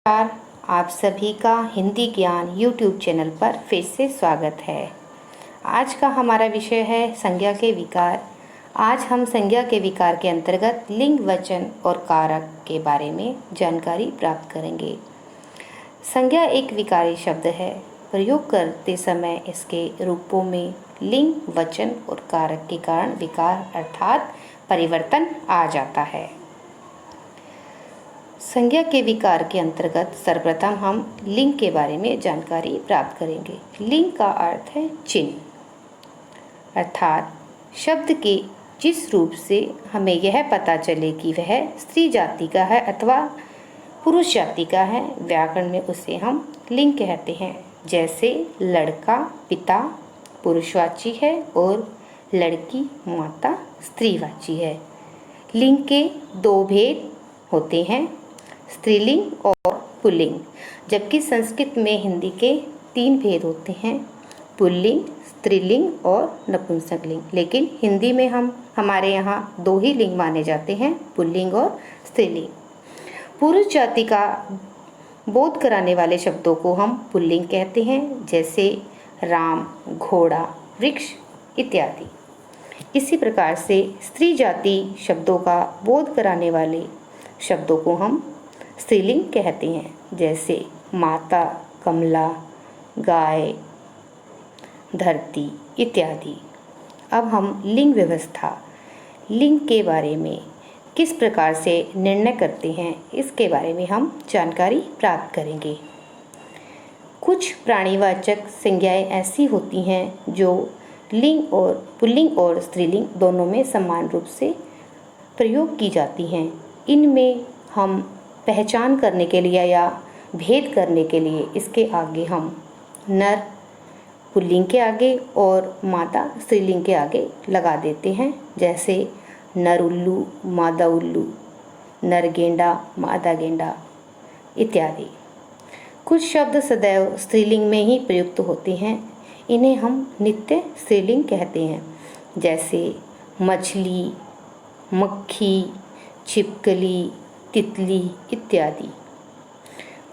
नमस्कार। आप सभी का हिंदी ज्ञान यूट्यूब चैनल पर फिर से स्वागत है। आज का हमारा विषय है संज्ञा के विकार। आज हम संज्ञा के विकार के अंतर्गत लिंग, वचन और कारक के बारे में जानकारी प्राप्त करेंगे। संज्ञा एक विकारी शब्द है। प्रयोग करते समय इसके रूपों में लिंग, वचन और कारक के कारण विकार अर्थात परिवर्तन आ जाता है। संज्ञा के विकार के अंतर्गत सर्वप्रथम हम लिंग के बारे में जानकारी प्राप्त करेंगे। लिंग का अर्थ है चिन्ह, अर्थात शब्द के जिस रूप से हमें यह पता चले कि वह स्त्री जाति का है अथवा पुरुष जाति का है, व्याकरण में उसे हम लिंग कहते हैं। जैसे लड़का पिता पुरुषवाची है और लड़की माता स्त्रीवाची है। लिंग के दो भेद होते हैं, स्त्रीलिंग और पुल्लिंग, जबकि संस्कृत में हिंदी के तीन भेद होते हैं, पुल्लिंग, स्त्रीलिंग और नपुंसकलिंग। लेकिन हिंदी में हमारे यहाँ दो ही लिंग माने जाते हैं, पुल्लिंग और स्त्रीलिंग। पुरुष जाति का बोध कराने वाले शब्दों को हम पुल्लिंग कहते हैं, जैसे राम, घोड़ा, वृक्ष इत्यादि। इसी प्रकार से स्त्री जाति शब्दों का बोध कराने वाले शब्दों को हम स्त्रीलिंग कहते हैं, जैसे माता, कमला, गाय, धरती इत्यादि। अब हम लिंग व्यवस्था, लिंग के बारे में किस प्रकार से निर्णय करते हैं, इसके बारे में हम जानकारी प्राप्त करेंगे। कुछ प्राणीवाचक संज्ञाएं ऐसी होती हैं जो लिंग और पुल्लिंग और स्त्रीलिंग दोनों में समान रूप से प्रयोग की जाती हैं। इनमें हम पहचान करने के लिए या भेद करने के लिए इसके आगे हम नर पुल्लिंग के आगे और मादा स्त्रीलिंग के आगे लगा देते हैं, जैसे नर उल्लू, मादा उल्लू, नर गेंडा, मादा गेंडा इत्यादि। कुछ शब्द सदैव स्त्रीलिंग में ही प्रयुक्त होते हैं, इन्हें हम नित्य स्त्रीलिंग कहते हैं, जैसे मछली, मक्खी, छिपकली, तितली इत्यादि।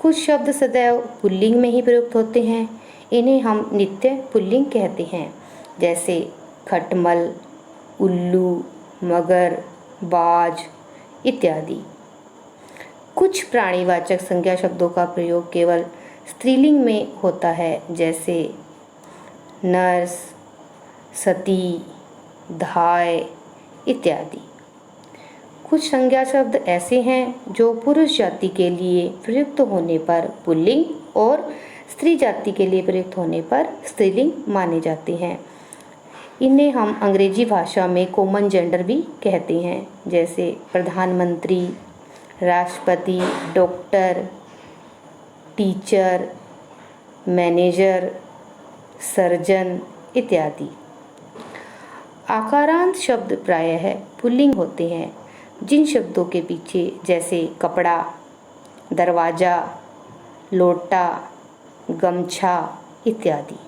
कुछ शब्द सदैव पुल्लिंग में ही प्रयुक्त होते हैं, इन्हें हम नित्य पुल्लिंग कहते हैं, जैसे खटमल, उल्लू, मगर, बाज इत्यादि। कुछ प्राणीवाचक संज्ञा शब्दों का प्रयोग केवल स्त्रीलिंग में होता है, जैसे नर्स, सती, धाय इत्यादि। कुछ संज्ञा शब्द ऐसे हैं जो पुरुष जाति के लिए प्रयुक्त होने पर पुल्लिंग और स्त्री जाति के लिए प्रयुक्त होने पर स्त्रीलिंग माने जाते हैं। इन्हें हम अंग्रेजी भाषा में कॉमन जेंडर भी कहते हैं, जैसे प्रधानमंत्री, राष्ट्रपति, डॉक्टर, टीचर, मैनेजर, सर्जन इत्यादि। आकारांत शब्द प्रायः पुल्लिंग होते हैं। जिन शब्दों के पीछे जैसे कपड़ा, दरवाज़ा, लोटा, गमछा इत्यादि।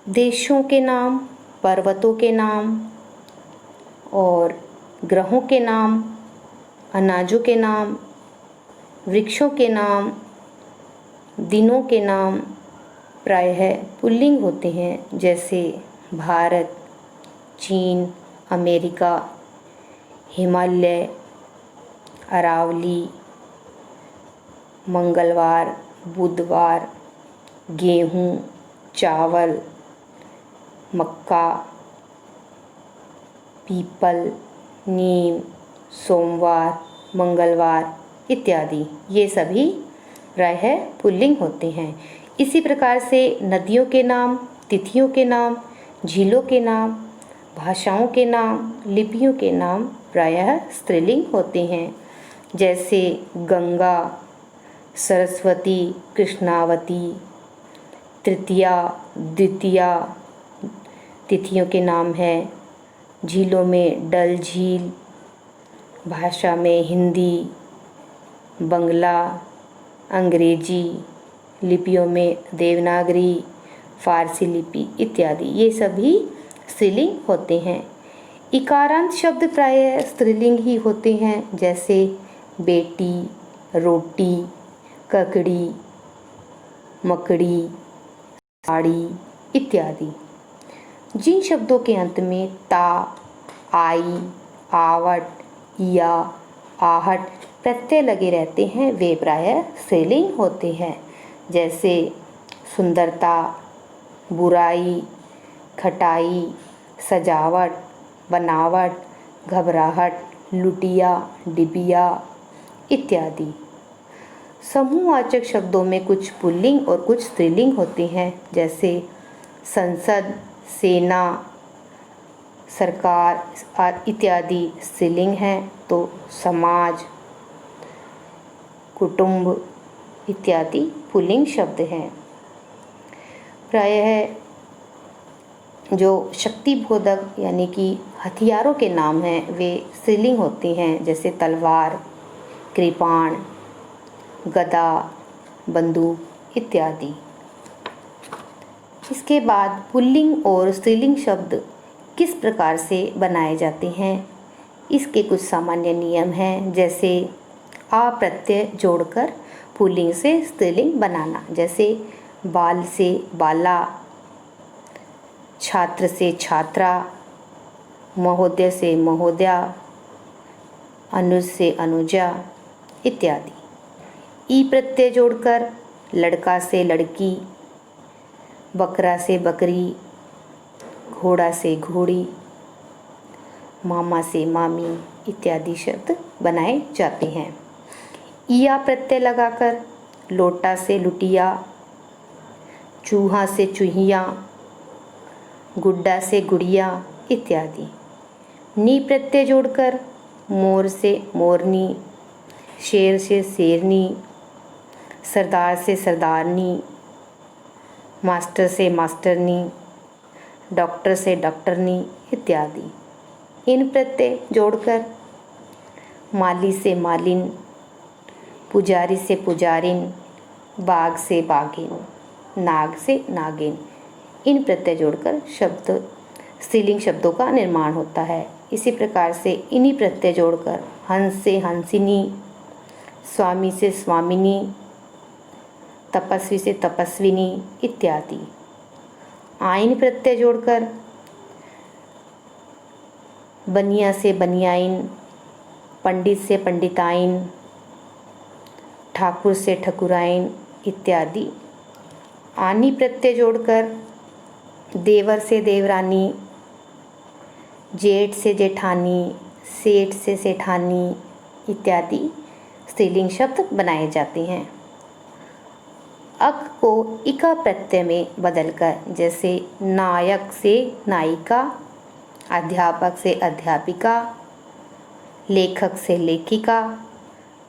देशों के नाम, पर्वतों के नाम और ग्रहों के नाम, अनाजों के नाम, वृक्षों के नाम, दिनों के नाम प्रायः पुल्लिंग होते हैं, जैसे भारत, चीन, अमेरिका, हिमालय, अरावली, मंगलवार, बुधवार, गेहूँ, चावल, मक्का, पीपल, नीम, सोमवार, मंगलवार इत्यादि। ये सभी प्रायः पुल्लिंग होते हैं। इसी प्रकार से नदियों के नाम, तिथियों के नाम, झीलों के नाम, भाषाओं के नाम, लिपियों के नाम प्रायः स्त्रीलिंग होते हैं, जैसे गंगा, सरस्वती, कृष्णावती, तृतीया, द्वितीया तिथियों के नाम हैं। झीलों में डल झील, भाषा में हिंदी, बंगला, अंग्रेजी, लिपियों में देवनागरी, फारसी लिपि इत्यादि। ये सभी स्त्रीलिंग होते हैं। इकारांत शब्द प्रायः स्त्रीलिंग ही होते हैं, जैसे बेटी, रोटी, ककड़ी, मकड़ी, साड़ी इत्यादि। जिन शब्दों के अंत में ता, आई, आवट या आहट प्रत्यय लगे रहते हैं वे प्रायः स्त्रीलिंग होते हैं, जैसे सुंदरता, बुराई, खटाई, सजावट, बनावट, घबराहट, लुटिया, डिबिया इत्यादि। समूहवाचक शब्दों में कुछ पुल्लिंग और कुछ स्त्रीलिंग होते हैं, जैसे संसद, सेना, सरकार इत्यादि स्त्रीलिंग हैं, तो समाज, कुटुंब इत्यादि पुल्लिंग शब्द हैं। प्रायः जो शक्तिबोधक यानी कि हथियारों के नाम हैं वे स्त्रीलिंग होते हैं, जैसे तलवार, कृपाण, गदा, बंदूक इत्यादि। इसके बाद पुल्लिंग और स्त्रीलिंग शब्द किस प्रकार से बनाए जाते हैं, इसके कुछ सामान्य नियम हैं, जैसे आ प्रत्यय जोड़कर पुल्लिंग से स्त्रीलिंग बनाना, जैसे बाल से बाला, छात्र से छात्रा, महोदय से महोदया, अनुज से अनुजा इत्यादि। ई प्रत्यय जोड़कर लड़का से लड़की, बकरा से बकरी, घोड़ा से घोड़ी, मामा से मामी इत्यादि शब्द बनाए जाते हैं। इया प्रत्यय लगाकर लोटा से लुटिया, चूहा से चूहिया, गुड्डा से गुड़िया इत्यादि। नी प्रत्यय जोड़कर मोर से मोरनी, शेर से शेरनी, सरदार से सरदारनी, मास्टर से मास्टरनी, डॉक्टर से डॉक्टरनी इत्यादि। इन प्रत्यय जोड़कर माली से मालिन, पुजारी से पुजारिन, बाघ से बाघिन, नाग से नागिन। इन प्रत्यय जोड़कर शब्द स्त्रीलिंग शब्दों का निर्माण होता है। इसी प्रकार से इन्हीं प्रत्यय जोड़कर हंस से हंसिनी, स्वामी से स्वामिनी, तपस्वी से तपस्विनी इत्यादि। आइन प्रत्यय जोड़कर बनिया से बनियाइन, पंडित से पंडिताइन, ठाकुर से ठकुराइन इत्यादि। आनी प्रत्यय जोड़कर देवर से देवरानी, जेठ से जेठानी, सेठ से सेठानी इत्यादि स्त्रीलिंग शब्द बनाए जाते हैं। अक को इका प्रत्यय में बदलकर, जैसे नायक से नायिका, अध्यापक से अध्यापिका, लेखक से लेखिका,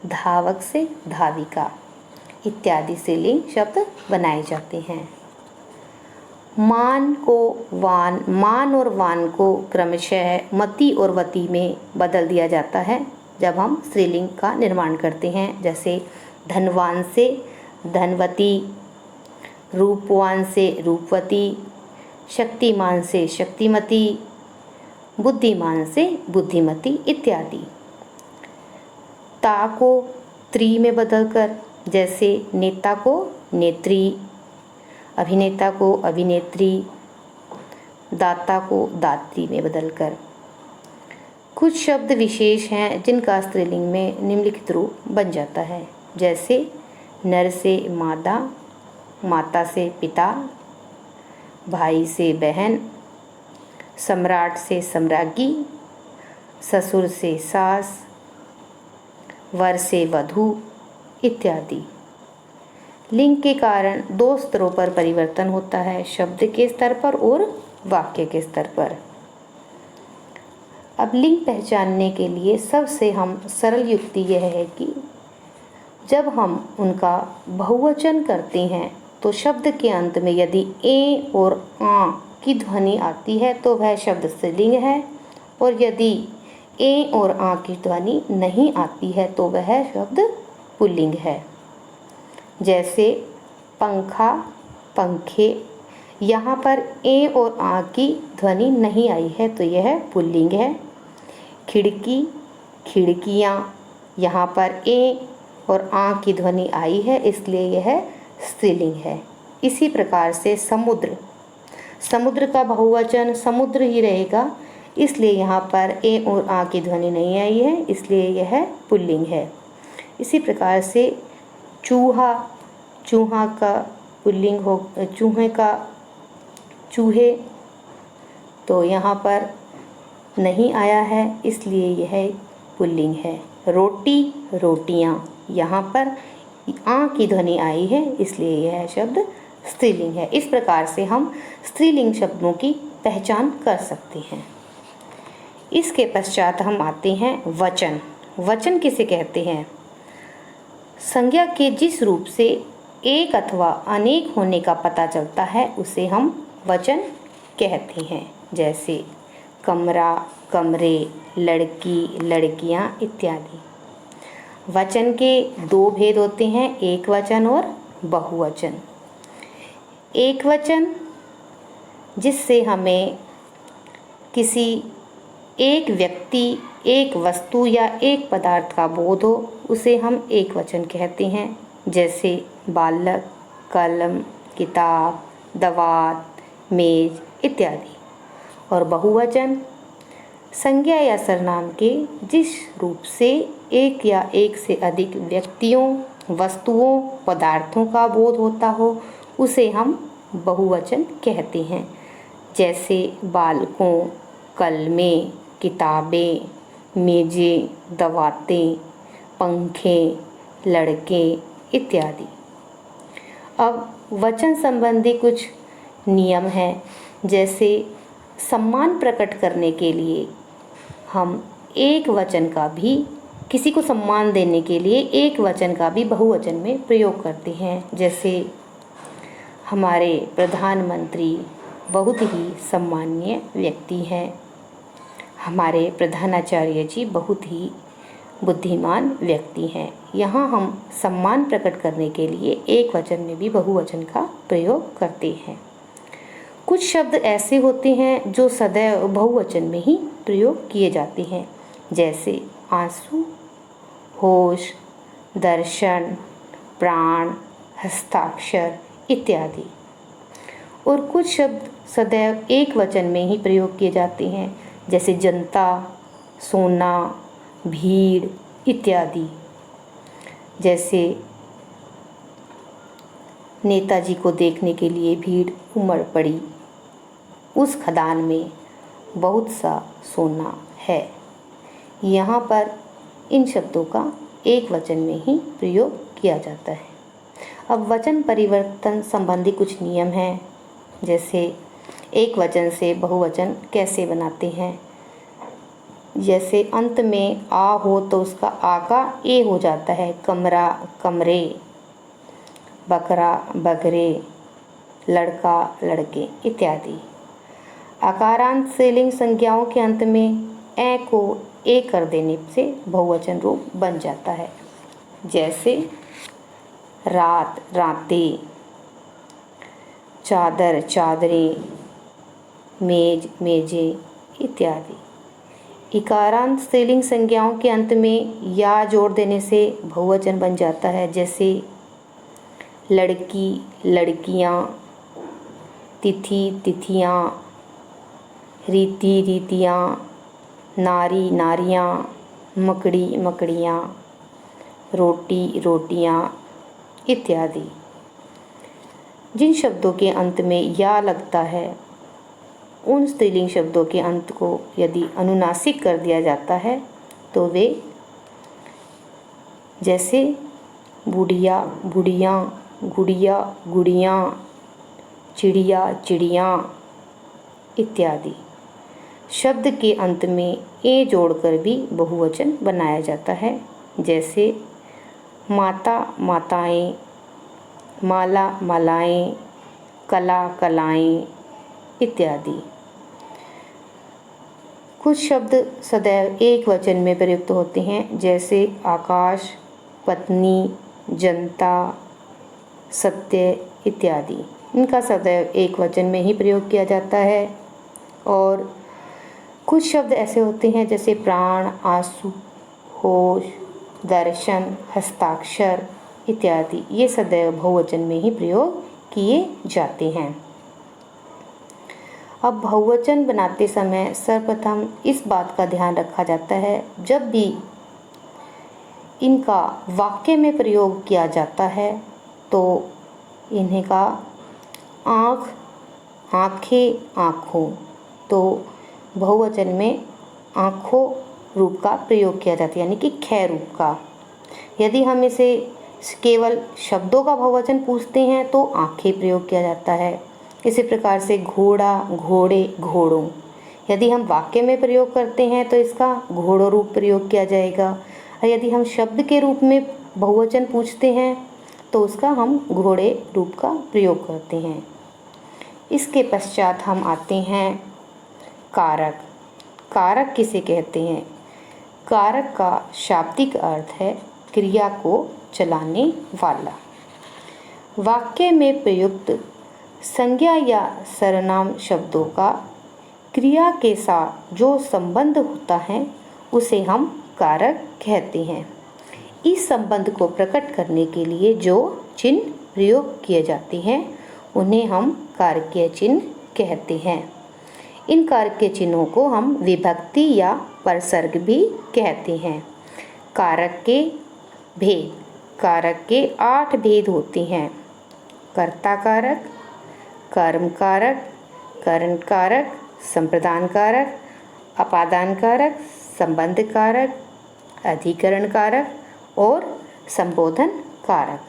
धावक से धाविका इत्यादि स्त्रीलिंग शब्द बनाए जाते हैं। मान और वान को क्रमशः मति और वति में बदल दिया जाता है जब हम स्त्रीलिंग का निर्माण करते हैं, जैसे धनवान से धनवती, रूपवान से रूपवती, शक्तिमान से शक्तिमती, बुद्धिमान से बुद्धिमती इत्यादि। ता को त्री में बदलकर, जैसे नेता को नेत्री, अभिनेता को अभिनेत्री, दाता को दात्री में बदलकर। कुछ शब्द विशेष हैं जिनका स्त्रीलिंग में निम्नलिखित रूप बन जाता है, जैसे नर से मादा, माता से पिता, भाई से बहन, सम्राट से सम्राज्ञी, ससुर से सास, वर से वधू इत्यादि। लिंग के कारण दो स्तरों पर परिवर्तन होता है, शब्द के स्तर पर और वाक्य के स्तर पर। अब लिंग पहचानने के लिए सबसे हम सरल युक्ति यह है कि जब हम उनका बहुवचन करते हैं तो शब्द के अंत में यदि ए और आ की ध्वनि आती है तो वह शब्द स्त्रीलिंग है, और यदि ए और आ की ध्वनि नहीं आती है तो वह शब्द पुल्लिंग है। जैसे पंखा, पंखे, यहाँ पर ए और आ की ध्वनि नहीं आई है तो यह पुल्लिंग है। खिड़की, खिड़कियाँ, यहाँ पर ए और आ की ध्वनि आई है, इसलिए यह स्त्रीलिंग है। इसी प्रकार से समुद्र, समुद्र का बहुवचन समुद्र ही रहेगा, इसलिए यहाँ पर ए और आ की ध्वनि नहीं आई है, इसलिए यह पुल्लिंग है। इसी प्रकार से चूहा, चूहा का पुल्लिंग हो, चूहे का चूहे, तो यहाँ पर नहीं आया है, इसलिए यह पुल्लिंग है। रोटी, रोटियाँ, यहाँ पर आ की ध्वनि आई है, इसलिए यह शब्द स्त्रीलिंग है। इस प्रकार से हम स्त्रीलिंग शब्दों की पहचान कर सकते हैं। इसके पश्चात हम आते हैं वचन। वचन किसे कहते हैं? संज्ञा के जिस रूप से एक अथवा अनेक होने का पता चलता है उसे हम वचन कहते हैं। जैसे कमरा, कमरे, लड़की, लड़कियां इत्यादि। वचन के दो भेद होते हैं, एक वचन और बहुवचन। एक वचन जिससे हमें किसी एक व्यक्ति, एक वस्तु या एक पदार्थ का बोध हो, उसे हम एक वचन कहते हैं। जैसे बालक, कलम, किताब, दवात, मेज इत्यादि। और बहुवचन संज्ञा या सर्वनाम के जिस रूप से एक या एक से अधिक व्यक्तियों, वस्तुओं, पदार्थों का बोध होता हो, उसे हम बहुवचन कहते हैं। जैसे बालकों, कलमें, किताबें, मेजें, दवातें, पंखे, लड़के इत्यादि। अब वचन संबंधी कुछ नियम हैं। जैसे सम्मान प्रकट करने के लिए हम एक वचन का भी, किसी को सम्मान देने के लिए एक वचन का भी बहुवचन में प्रयोग करते हैं। जैसे हमारे प्रधानमंत्री बहुत ही सम्माननीय व्यक्ति हैं। हमारे प्रधानाचार्य जी बहुत ही बुद्धिमान व्यक्ति हैं। यहाँ हम सम्मान प्रकट करने के लिए एक वचन में भी बहुवचन का प्रयोग करते हैं। कुछ शब्द ऐसे होते हैं जो सदैव बहुवचन में ही प्रयोग किए जाते हैं। जैसे आंसू, होश, दर्शन, प्राण, हस्ताक्षर इत्यादि। और कुछ शब्द सदैव एक वचन में ही प्रयोग किए जाते हैं। जैसे जनता, सोना, भीड़ इत्यादि। जैसे नेताजी को देखने के लिए भीड़ उमड़ पड़ी, उस खदान में बहुत सा सोना है। यहाँ पर इन शब्दों का एक वचन में ही प्रयोग किया जाता है। अब वचन परिवर्तन संबंधी कुछ नियम हैं। जैसे एक वचन से बहुवचन कैसे बनाते हैं। जैसे अंत में आ हो तो उसका आ का ए हो जाता है। कमरा, कमरे, बकरा, बकरे, लड़का, लड़के इत्यादि। आकारांत स्त्रीलिंग संज्ञाओं के अंत में ए को ए कर देने से बहुवचन रूप बन जाता है। जैसे रात, रातें, चादर, चादरें, मेज, मेजें इत्यादि। इकारांत स्त्रीलिंग संज्ञाओं के अंत में या जोड़ देने से बहुवचन बन जाता है। जैसे लड़की, लड़कियां, तिथि, तिथियां, रीति, रीतियां, नारी, नारियां, मकड़ी, मकड़ियां, रोटी, रोटियां इत्यादि। जिन शब्दों के अंत में या लगता है उन स्त्रीलिंग शब्दों के अंत को यदि अनुनासिक कर दिया जाता है तो वे जैसे बुढ़िया, बुढ़ियाँ, गुड़िया, गुड़ियाँ, चिड़िया, चिड़ियाँ इत्यादि। शब्द के अंत में ए जोड़कर भी बहुवचन बनाया जाता है। जैसे माता, माताएं, माला, मालाएं, कला, कलाएं इत्यादि। कुछ शब्द सदैव एक वचन में प्रयुक्त होते हैं। जैसे आकाश, पत्नी, जनता, सत्य इत्यादि। इनका सदैव एक वचन में ही प्रयोग किया जाता है। और कुछ शब्द ऐसे होते हैं जैसे प्राण, आंसू, होश, दर्शन, हस्ताक्षर इत्यादि ये सदैव बहुवचन में ही प्रयोग किए जाते हैं। अब बहुवचन बनाते समय सर्वप्रथम इस बात का ध्यान रखा जाता है, जब भी इनका वाक्य में प्रयोग किया जाता है तो इन्हें का आँख, आँखें, आँखों, तो बहुवचन में आँखों रूप का प्रयोग किया जाता है, यानी कि खे रूप का। यदि हम इसे केवल शब्दों का बहुवचन पूछते हैं तो आँखें प्रयोग किया जाता है। इसी प्रकार से घोड़ा, घोड़े, घोड़ों। यदि हम वाक्य में प्रयोग करते हैं तो इसका घोड़ों रूप प्रयोग किया जाएगा, और यदि हम शब्द के रूप में बहुवचन पूछते हैं तो उसका हम घोड़े रूप का प्रयोग करते हैं। इसके पश्चात हम आते हैं कारक। कारक किसे कहते हैं? कारक का शाब्दिक अर्थ है क्रिया को चलाने वाला। वाक्य में प्रयुक्त संज्ञा या सर्वनाम शब्दों का क्रिया के साथ जो संबंध होता है उसे हम कारक कहते हैं। इस संबंध को प्रकट करने के लिए जो चिन्ह प्रयोग किए जाते हैं उन्हें हम कारकीय चिन्ह कहते हैं। इन कारकीय चिन्हों को हम विभक्ति या परसर्ग भी कहते हैं। कारक के भेद। कारक के 8 भेद होते हैं। कर्ता कारक, कर्म कारक, करण कारक, संप्रदान कारक, अपादान कारक, संबंध कारक, अधिकरण कारक और संबोधन कारक।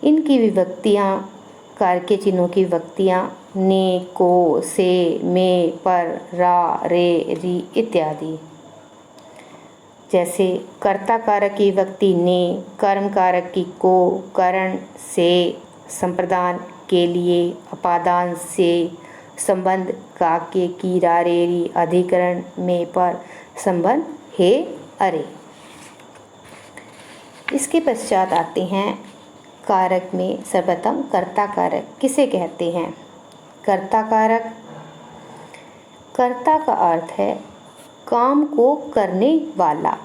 इनकी विभक्तियाँ, कारकीय चिन्हों की विभक्तियाँ ने, को, से, में, पर, रा, रे, री इत्यादि। जैसे कर्ता कारक की विभक्ति ने, कर्म कारक की को, करण से, संप्रदान के लिए, अपादान से, संबंध का के, की, रा, रे, री, अधिकरण में, पर, संबंध हे, अरे। इसके पश्चात आते हैं कारक में सर्वप्रथम कर्ता कारक किसे कहते हैं? कर्ता कारक, कर्ता का अर्थ है काम को करने वाला।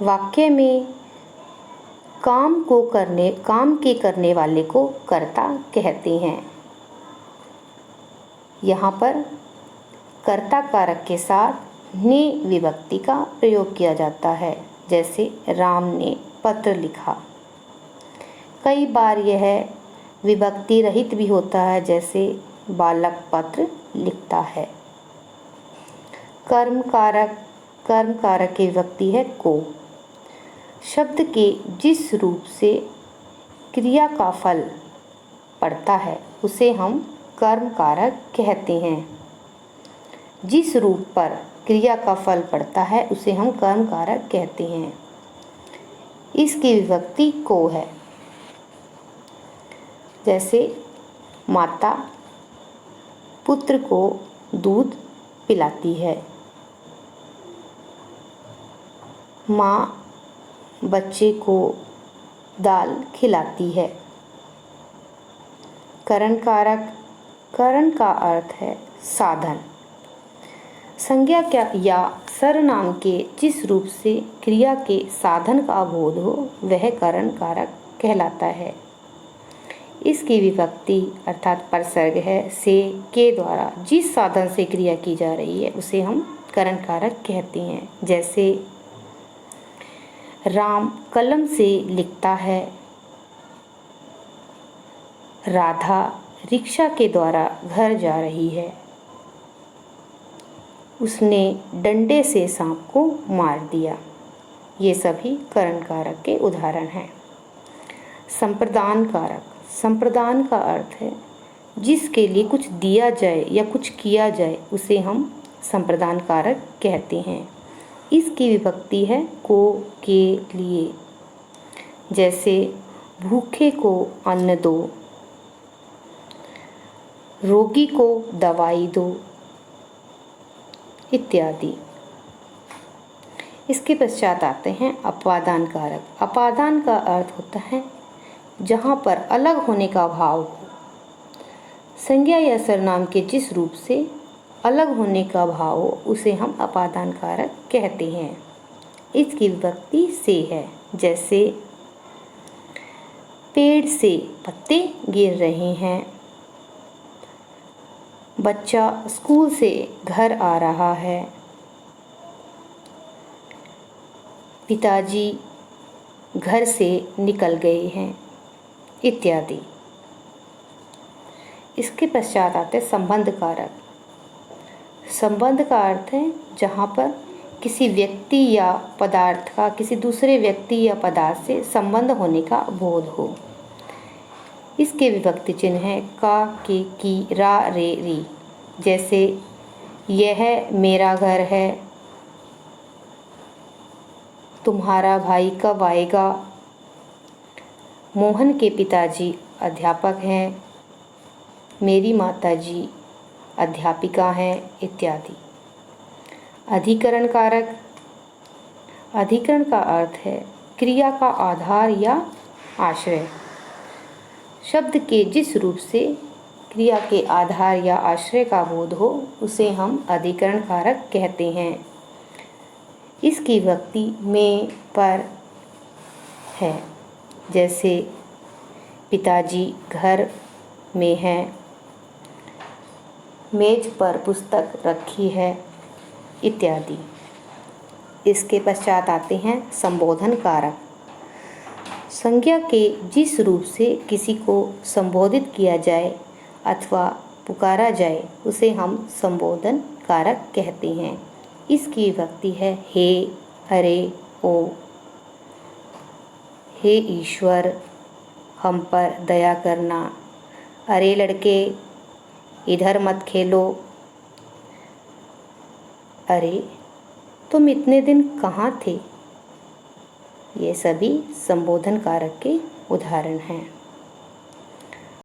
वाक्य में काम के करने वाले को कर्ता कहते हैं। यहाँ पर कर्ता कारक के साथ ने विभक्ति का प्रयोग किया जाता है। जैसे राम ने पत्र लिखा। कई बार यह विभक्ति रहित भी होता है, जैसे बालक पत्र लिखता है। कर्म कारक की विभक्ति है को। शब्द के जिस रूप से क्रिया का फल पड़ता है उसे हम कर्म कारक कहते हैं। जिस रूप पर क्रिया का फल पड़ता है उसे हम कर्म कारक कहते हैं। इसकी विभक्ति को है। जैसे माता पुत्र को दूध पिलाती है। माँ बच्चे को दाल खिलाती है। करण का अर्थ है साधन। संज्ञा या सर्वनाम के जिस रूप से क्रिया के साधन का बोध हो वह करण कारक कहलाता है। इसकी विभक्ति अर्थात परसर्ग है से, के द्वारा जिस साधन से क्रिया की जा रही है उसे हम करण कारक कहते हैं। जैसे राम कलम से लिखता है। राधा रिक्शा के द्वारा घर जा रही है। उसने डंडे से सांप को मार दिया। ये सभी करण कारक के उदाहरण हैं। संप्रदान का अर्थ है जिसके लिए कुछ दिया जाए या कुछ किया जाए उसे हम संप्रदान कारक कहते हैं। इसकी विभक्ति है को, के लिए। जैसे भूखे को अन्न दो, रोगी को दवाई दो इत्यादि। इसके पश्चात आते हैं अपादान कारक। अपादान का अर्थ होता है जहाँ पर अलग होने का भाव हो। संज्ञा या सर्वनाम के जिस रूप से अलग होने का भाव हो उसे हम अपादान कारक कहते हैं। इसकी विभक्ति से है। जैसे पेड़ से पत्ते गिर रहे हैं, बच्चा स्कूल से घर आ रहा है, पिताजी घर से निकल गए हैं, इत्यादि। इसके पश्चात आते संबंध कारक। संबंध का अर्थ है जहाँ पर किसी व्यक्ति या पदार्थ का किसी दूसरे व्यक्ति या पदार्थ से संबंध होने का बोध हो। इसके विभक्ति चिन्ह है का, के, की, रा, रे, री। जैसे यह मेरा घर है, तुम्हारा भाई कब आएगा, मोहन के पिताजी अध्यापक हैं, मेरी माताजी अध्यापिका हैं, इत्यादि। अधिकरण कारक। अधिकरण का अर्थ है क्रिया का आधार या आश्रय। शब्द के जिस रूप से क्रिया के आधार या आश्रय का बोध हो उसे हम अधिकरण कारक कहते हैं। इसकी विभक्ति में, पर है। जैसे पिताजी घर में हैं, मेज पर पुस्तक रखी है, इत्यादि। इसके पश्चात आते हैं संबोधन कारक। संज्ञा के जिस रूप से किसी को संबोधित किया जाए अथवा पुकारा जाए उसे हम संबोधन कारक कहते हैं। इसकी विभक्ति है हे, अरे, ओ। हे ईश्वर, हम पर दया करना। अरे लड़के, इधर मत खेलो। अरे तुम इतने दिन कहाँ थे। ये सभी संबोधन कारक के उदाहरण हैं।